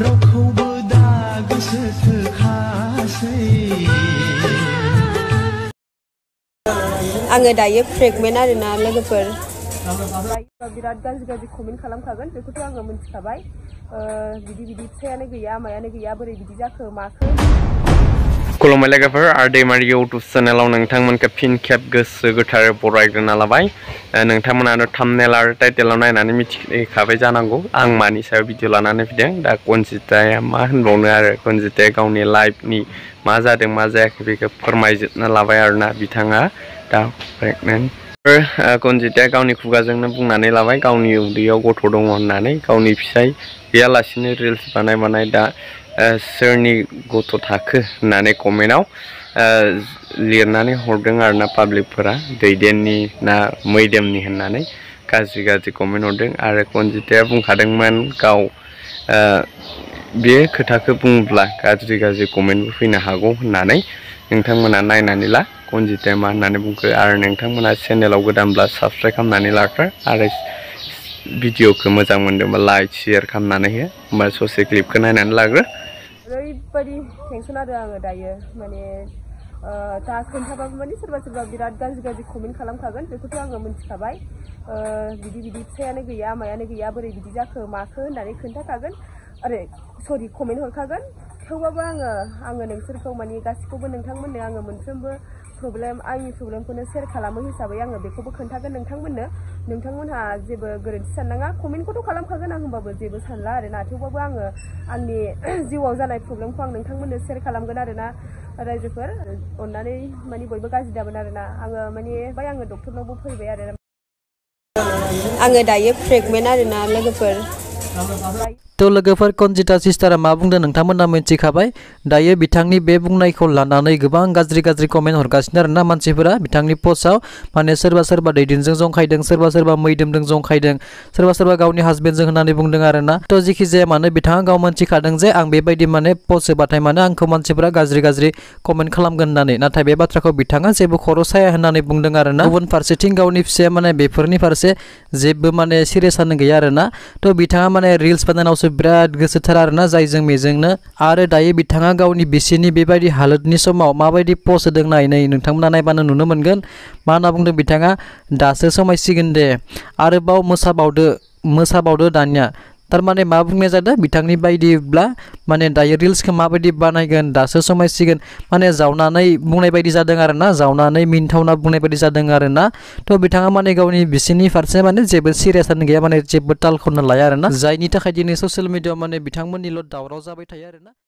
रावखौबो दा गोसो थोखासै आङो दायो प्रेगनेन्ट आरोना लोगोफोर बिराद गाज्रि कमेन्ट खालामखागोन बेखौथ' आङो मिथिखाबाय बिदि फिसायानो गैया मायानो गैया बोरै बिदि जाखो माखो खुलुमबाय लोगोफोर आरो दैमारि इउटुब चेनेलाव नोंथांमोनखौ फिन खेब गोसो गोथारै बरायग्रोना लाबाय नोंथांमोनानो थाम्बनेल आरो टाइटेलाव नायनानै मिथिखाबाय जानांगौ आं मानि सायाव भिडिअ लानानै फैदों दा कनजिताया मा होनबावनो आरो कनजिताया गावनि लाइफनि मा जादों मा जायाखै बेखौ फोरमायजोबना लाबाय आरोना बिथाङा दा प्रेगनेन्ट कनजिताया गावनि खुगाजोंनो बुंनानै लाबाय गावनि उदैयाव गथ' दङ होननानै गावनि फिसाय गैयालासिनो रिल्स बानाय दा सोरनि गथ' थाखो होननानै कमेन्टआव लिरनानै हरदों आरोना पाब्लिकफोरा दैदेननि ना मैदेमनि होननानै गाज्रि कमेन्ट हरदों आरो कनजिताया बुंखादोंमोन गाव बे खोथाखौ बुङोब्ला गाज्रि कमेन्टबो फैनो हागौ होननानै नोंथांमोना नायनानै ला कनजिताया मा होननानै बुंखो आरो नोंथांमोना चेनेलाव गोदानब्ला साबस्क्राइब खालामनानै लाखो आरो भिडिअखौ मोजां मोनदोंबा लाइक शेयार खालामनानै हो होमबा ससे क्लिपखौ नायनानै लाग्रो ओरैबायदि टेनसन आरो आङो दायो माने दा खोन्थाबाबो माने सोरबा बिराद गाज्रि कमेन्ट खालामखागोन बेखौथ' आङो मिथिखाबाय बिदि फिसायानो गैया मायानो गैया बोरै बिदि जाखो माखो होननानै खोन्थाखागोन आरो सरि कमेन्ट हरखागोन थेवबाबो आङो नोंसोरखौ माने गासिखौबो नोंथांमोननो आङो मोनफ्रोमबो आंनि प्रब्लेमखौनो शेयार खालामो हिसाबै आङो बेखौबो खोन्थागोन नोंथांमोनहा जेबो गोरोन्थि साननाङा कमेन्टखौथ' खालामखागोन आं होमबाबो जेबो सानला आरोना थेवबाबो आङो आंनि जिउआव जानाय प्रब्लेमखौ आं नोंथांमोननो शेयार खालामगोन आरोना रायजोफोर अननानै माने बयबो गाज्रि दामोन आरोना आङो डक्टरनावबो फैबाय आरो आङो दायो प्रेगनेन्ट आरोना लोगोफोर तो लोगोफोर कनजिता सिस्टारा मा बुंदों नोंथांमोना मिथिखाबाय दायो बिथांनि बे बुंनायखौ लानानै गोबां गाज्रि कमेन्ट हरगासिनो आरोना मानसिफोरा बिथांनि पस्टआव माने सोरबा दैदेनजों जंखायदों सोरबा मैदोमजों जंखायदों सोरबा गावनि हासबेन्डजों होननानै बुंदों आरोना तो जेखि जाया मानो बिथाङा गाव मिथिखादों जे आं बेबायदि माने पस्ट होबाथाय माने आंखौ मानसिफोरा गाज्रि कमेन्ट खालामगोन होननानै नाथाय बे बाथ्राखौ बिथाङा जेबो खर' साया होननानै बुंदों आरोना गुबुन फारसेथिं गावनि फिसाया माने बेफोरनि फारसे जेबो माने सिरियासानो गैया आरोना तो बिथाङा माने रिल्स बानायनायावसो बिराद गोसोथार आरोना जायजों मेजोंनो आरो दायो बिथाङा गावनि बिसिनि बेबायदि हालोदनि समाव माबायदि पस्ट होदों नायनै नोंथांमोना नायबानो नुनो मोनगोन मा होनना बुंदों बिथाङा दासो समायसिगोन दे आरोबाव मोसाबावदो दानिया थारमाने मा बुंनाय जादों बिथांनि बायदिब्ला माने दायो रिल्सखौ माबायदि बानायगोन दासो समायसिगोन माने जावनानै बुंनाय बायदि जादों आरोना जावनानै मिनिथावना बुंनाय बायदि जादों आरोना तो बिथाङा माने गावनि बिसिनि फारसे माने जेबो सिरियासानो गैया माने जेबो तालखौनो लाया आरोना जायनि थाखाय दिनै ससियेल मिडियाआव माने बिथांमोननिल' दावराव जाबाय थायो आरोना।